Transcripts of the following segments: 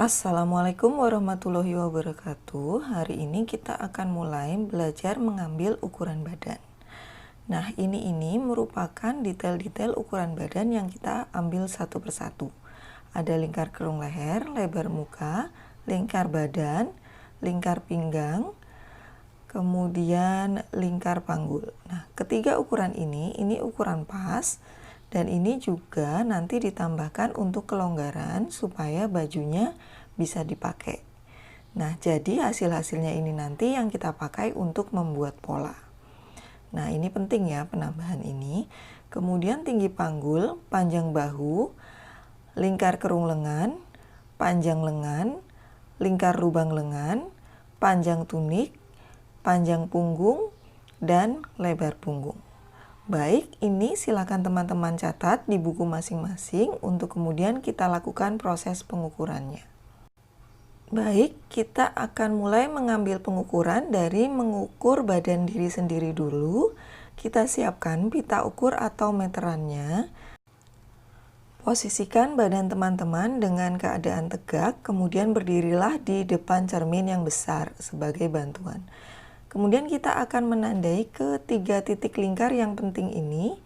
Assalamualaikum warahmatullahi wabarakatuh. Hari ini kita akan mulai belajar mengambil ukuran badan. Nah, ini merupakan detail-detail ukuran badan yang kita ambil satu persatu. Ada lingkar kerung leher, lebar muka, lingkar badan, lingkar pinggang, kemudian lingkar panggul. Nah, ketiga ukuran ini ukuran pas. Dan ini juga nanti ditambahkan untuk kelonggaran supaya bajunya bisa dipakai. Nah, jadi hasil-hasilnya ini nanti yang kita pakai untuk membuat pola. Nah, ini penting ya penambahan ini. Kemudian tinggi panggul, panjang bahu, lingkar kerung lengan, panjang lengan, lingkar lubang lengan, panjang tunik, panjang punggung, dan lebar punggung. Baik, ini silakan teman-teman catat di buku masing-masing untuk kemudian kita lakukan proses pengukurannya. Baik, kita akan mulai mengambil pengukuran dari mengukur badan diri sendiri dulu. Kita siapkan pita ukur atau meterannya. Posisikan badan teman-teman dengan keadaan tegak, kemudian berdirilah di depan cermin yang besar sebagai bantuan. Kemudian kita akan menandai ke 3 titik lingkar yang penting ini.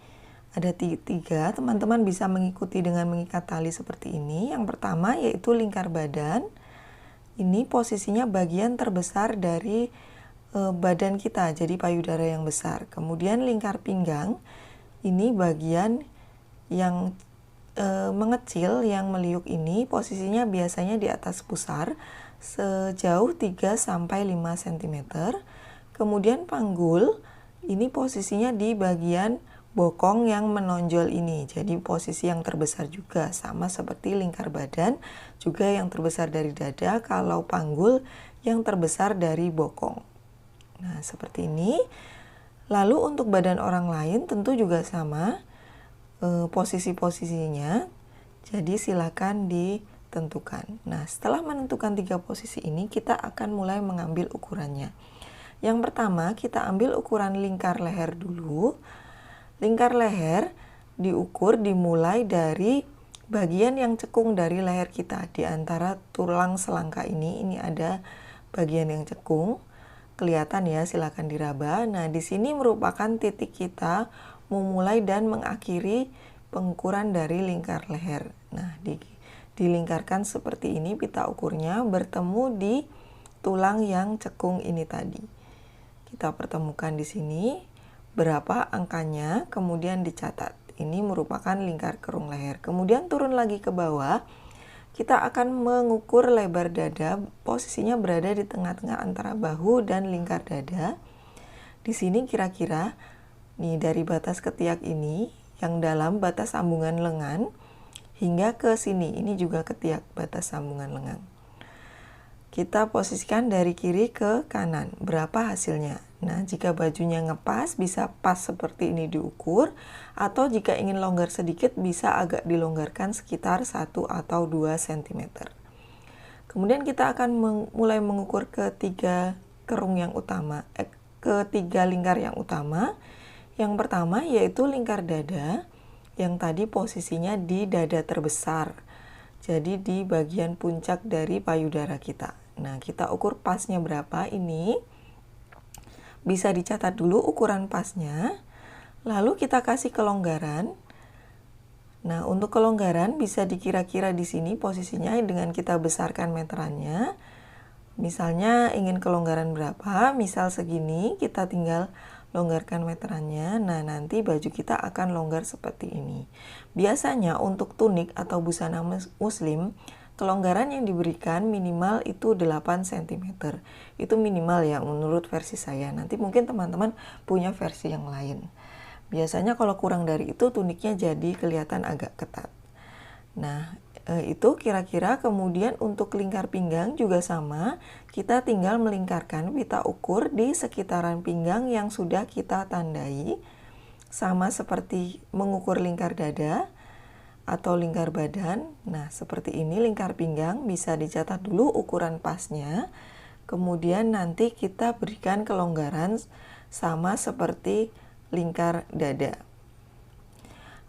Ada 3, teman-teman bisa mengikuti dengan mengikat tali seperti ini. Yang pertama yaitu lingkar badan. Ini posisinya bagian terbesar dari badan kita, jadi payudara yang besar. Kemudian lingkar pinggang, ini bagian yang mengecil, yang meliuk ini posisinya biasanya di atas pusar sejauh 3-5 cm. Kemudian panggul, ini posisinya di bagian bokong yang menonjol ini. Jadi posisi yang terbesar juga, sama seperti lingkar badan, juga yang terbesar dari dada, kalau panggul yang terbesar dari bokong. Nah, seperti ini. Lalu untuk badan orang lain tentu juga sama posisi-posisinya. Jadi silakan ditentukan. Nah, setelah menentukan 3 posisi ini, kita akan mulai mengambil ukurannya. Yang pertama, kita ambil ukuran lingkar leher dulu. Lingkar leher diukur dimulai dari bagian yang cekung dari leher kita. Di antara tulang selangka ini ada bagian yang cekung. Kelihatan ya, silakan diraba. Nah, di sini merupakan titik kita memulai dan mengakhiri pengukuran dari lingkar leher. Nah, dilingkarkan seperti ini pita ukurnya bertemu di tulang yang cekung ini tadi. Kita pertemukan di sini berapa angkanya, kemudian dicatat. Ini merupakan lingkar kerung leher. Kemudian turun lagi ke bawah, kita akan mengukur lebar dada, posisinya berada di tengah-tengah antara bahu dan lingkar dada. Di sini kira-kira nih dari batas ketiak ini, yang dalam batas sambungan lengan, hingga ke sini, ini juga ketiak batas sambungan lengan. Kita posisikan dari kiri ke kanan, berapa hasilnya. Nah, jika bajunya ngepas, bisa pas seperti ini diukur, atau jika ingin longgar sedikit, bisa agak dilonggarkan sekitar 1 atau 2 cm. Kemudian kita akan mulai mengukur ketiga kerung yang utama, ketiga lingkar yang utama. Yang pertama yaitu lingkar dada, yang tadi posisinya di dada terbesar. Jadi di bagian puncak dari payudara kita. Nah, kita ukur pasnya berapa ini. Bisa dicatat dulu ukuran pasnya. Lalu kita kasih kelonggaran. Nah, untuk kelonggaran bisa dikira-kira di sini posisinya dengan kita besarkan meterannya. Misalnya ingin kelonggaran berapa, misal segini, kita tinggal longgarkan meterannya. Nah, nanti baju kita akan longgar seperti ini. Biasanya untuk tunik atau busana muslim, kelonggaran yang diberikan minimal itu 8 cm. Itu minimal ya menurut versi saya. Nanti mungkin teman-teman punya versi yang lain. Biasanya kalau kurang dari itu tuniknya jadi kelihatan agak ketat. Nah, itu kira-kira. Kemudian untuk lingkar pinggang juga sama. Kita tinggal melingkarkan pita ukur di sekitaran pinggang yang sudah kita tandai. Sama seperti mengukur lingkar dada atau lingkar badan. Nah, seperti ini lingkar pinggang, bisa dicatat dulu ukuran pasnya. Kemudian nanti kita berikan kelonggaran sama seperti lingkar dada.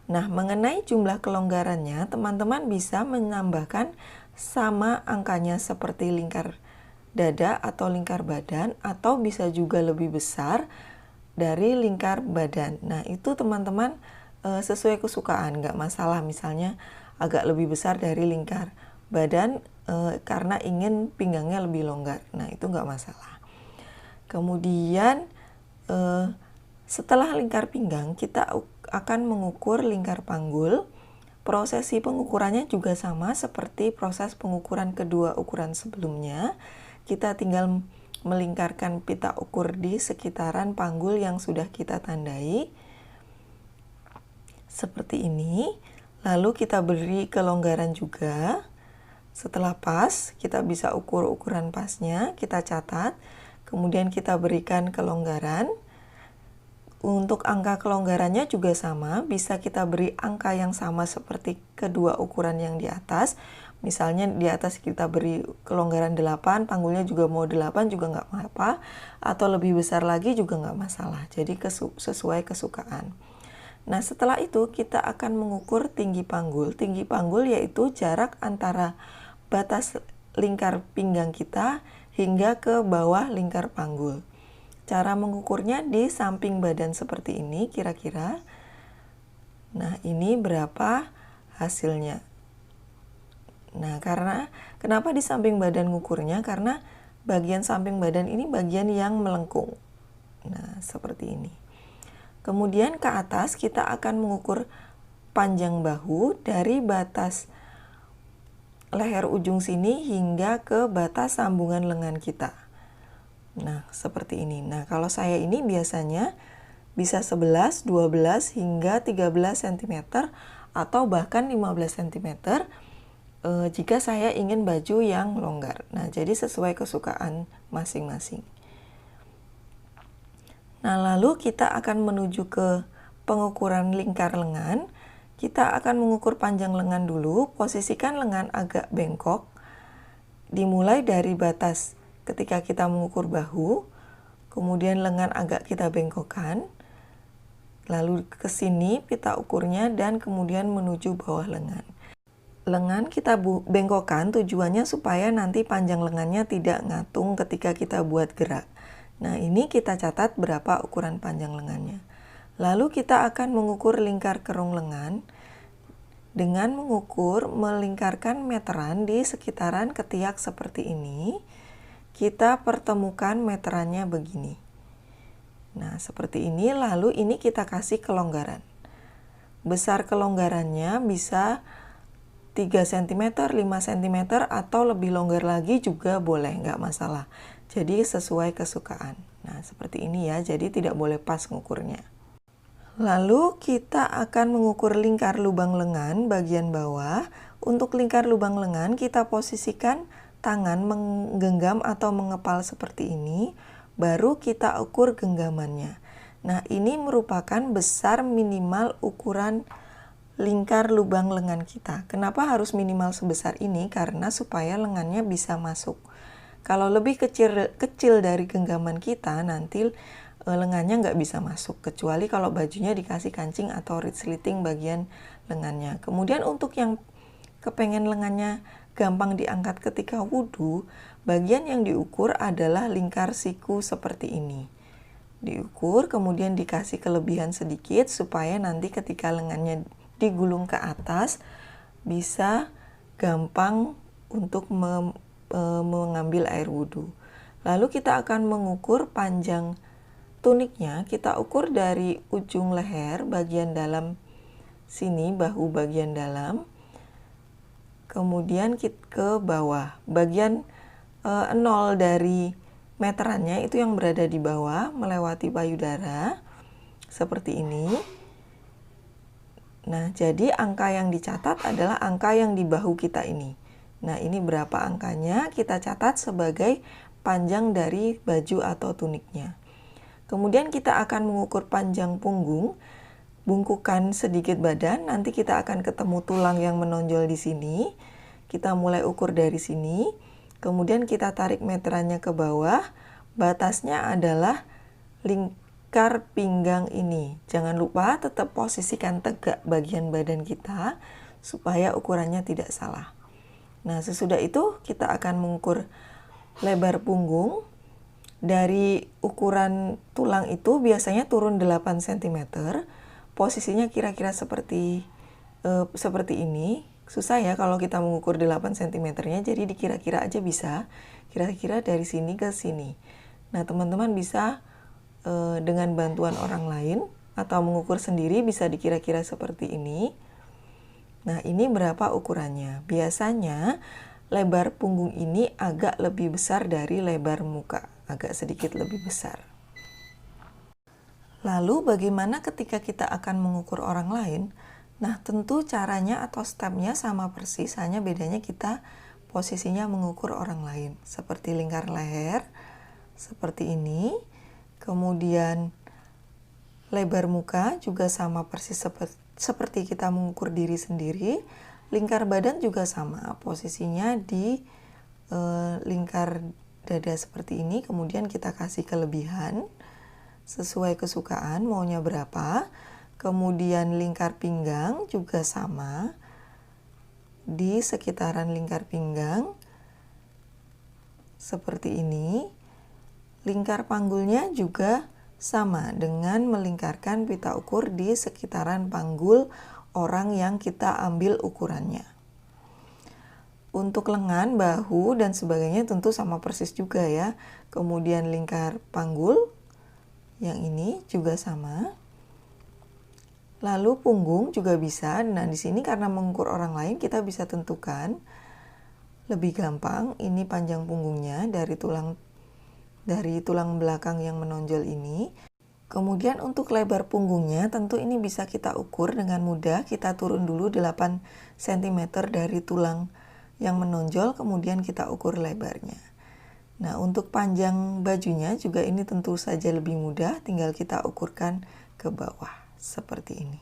Nah, mengenai jumlah kelonggarannya, teman-teman bisa menambahkan sama angkanya seperti lingkar dada atau lingkar badan, atau bisa juga lebih besar dari lingkar badan. Nah, itu teman-teman sesuai kesukaan, nggak masalah. Misalnya agak lebih besar dari lingkar badan karena ingin pinggangnya lebih longgar. Nah, itu nggak masalah. Kemudian setelah lingkar pinggang, kita akan mengukur lingkar panggul. Prosesi pengukurannya juga sama seperti proses pengukuran kedua ukuran sebelumnya. Kita tinggal melingkarkan pita ukur di sekitaran panggul yang sudah kita tandai. Seperti ini. Lalu kita beri kelonggaran juga. Setelah pas, kita bisa ukur ukuran pasnya, kita catat. Kemudian kita berikan kelonggaran. Untuk angka kelonggarannya juga sama, bisa kita beri angka yang sama seperti kedua ukuran yang di atas. Misalnya di atas kita beri kelonggaran 8, panggulnya juga mau 8 juga nggak apa-apa, atau lebih besar lagi juga nggak masalah. Jadi sesuai kesukaan. Nah, setelah itu kita akan mengukur tinggi panggul. Tinggi panggul yaitu jarak antara batas lingkar pinggang kita hingga ke bawah lingkar panggul. Cara mengukurnya di samping badan seperti ini kira-kira. Nah, ini berapa hasilnya. Nah, kenapa di samping badan ngukurnya? Karena bagian samping badan ini bagian yang melengkung. Nah, seperti ini. Kemudian ke atas kita akan mengukur panjang bahu dari batas leher ujung sini hingga ke batas sambungan lengan kita. Nah, seperti ini. Nah, kalau saya ini biasanya bisa 11, 12, hingga 13 cm atau bahkan 15 cm jika saya ingin baju yang longgar. Nah, jadi sesuai kesukaan masing-masing. Nah, lalu kita akan menuju ke pengukuran lingkar lengan. Kita akan mengukur panjang lengan dulu. Posisikan lengan agak bengkok. Dimulai dari batas ketika kita mengukur bahu, kemudian lengan agak kita bengkokkan, lalu ke sini pita ukurnya dan kemudian menuju bawah lengan. Lengan kita bengkokkan tujuannya supaya nanti panjang lengannya tidak ngatung ketika kita buat gerak. Nah, ini kita catat berapa ukuran panjang lengannya. Lalu kita akan mengukur lingkar kerung lengan dengan melingkarkan meteran di sekitaran ketiak seperti ini. Kita pertemukan meterannya begini. Nah, seperti ini. Lalu ini kita kasih kelonggaran. Besar kelonggarannya bisa 3 cm, 5 cm, atau lebih longgar lagi juga boleh, nggak masalah. Jadi sesuai kesukaan. Nah, seperti ini ya, jadi tidak boleh pas ngukurnya. Lalu kita akan mengukur lingkar lubang lengan bagian bawah. Untuk lingkar lubang lengan kita posisikan tangan menggenggam atau mengepal seperti ini, baru kita ukur genggamannya. Nah, ini merupakan besar minimal ukuran lingkar lubang lengan kita. Kenapa harus minimal sebesar ini? Karena supaya lengannya bisa masuk. Kalau lebih kecil dari genggaman kita, nanti lengannya nggak bisa masuk, kecuali kalau bajunya dikasih kancing atau resleting bagian lengannya. Kemudian untuk yang kepengen lengannya gampang diangkat ketika wudhu, bagian yang diukur adalah lingkar siku seperti ini. Diukur, kemudian dikasih kelebihan sedikit supaya nanti ketika lengannya digulung ke atas, bisa gampang untuk mengambil air wudhu. Lalu kita akan mengukur panjang tuniknya, kita ukur dari ujung leher bagian dalam sini, bahu bagian dalam, kemudian ke bawah. Bagian 0 dari meterannya itu yang berada di bawah melewati payudara seperti ini. Nah, jadi angka yang dicatat adalah angka yang di bahu kita ini. Nah, ini berapa angkanya kita catat sebagai panjang dari baju atau tuniknya. Kemudian kita akan mengukur panjang punggung, bungkukan sedikit badan, nanti kita akan ketemu tulang yang menonjol di sini. Kita mulai ukur dari sini, kemudian kita tarik meterannya ke bawah, batasnya adalah lingkar pinggang ini. Jangan lupa tetap posisikan tegak bagian badan kita supaya ukurannya tidak salah. Nah, sesudah itu kita akan mengukur lebar punggung. Dari ukuran tulang itu biasanya turun 8 cm. Posisinya kira-kira seperti ini. Susah ya kalau kita mengukur 8 cm-nya, jadi dikira-kira aja bisa. Kira-kira dari sini ke sini. Nah, teman-teman bisa dengan bantuan orang lain atau mengukur sendiri, bisa dikira-kira seperti ini. Nah, ini berapa ukurannya? Biasanya lebar punggung ini agak lebih besar dari lebar muka, agak sedikit lebih besar. Lalu bagaimana ketika kita akan mengukur orang lain? Nah, tentu caranya atau stepnya sama persis, hanya bedanya kita posisinya mengukur orang lain. Seperti lingkar leher, seperti ini. Kemudian lebar muka juga sama persis seperti kita mengukur diri sendiri. Lingkar badan juga sama, posisinya di lingkar dada seperti ini. Kemudian kita kasih kelebihan sesuai kesukaan, maunya berapa. Kemudian lingkar pinggang juga sama, di sekitaran lingkar pinggang seperti ini. Lingkar panggulnya juga sama dengan melingkarkan pita ukur di sekitaran panggul orang yang kita ambil ukurannya. Untuk lengan, bahu, dan sebagainya tentu sama persis juga ya. Kemudian lingkar panggul yang ini juga sama. Lalu punggung juga bisa. Nah, di sini karena mengukur orang lain kita bisa tentukan lebih gampang. Ini panjang punggungnya dari tulang belakang yang menonjol ini. Kemudian untuk lebar punggungnya tentu ini bisa kita ukur dengan mudah. Kita turun dulu 8 cm dari tulang yang menonjol, kemudian kita ukur lebarnya. Nah, untuk panjang bajunya juga ini tentu saja lebih mudah, tinggal kita ukurkan ke bawah seperti ini.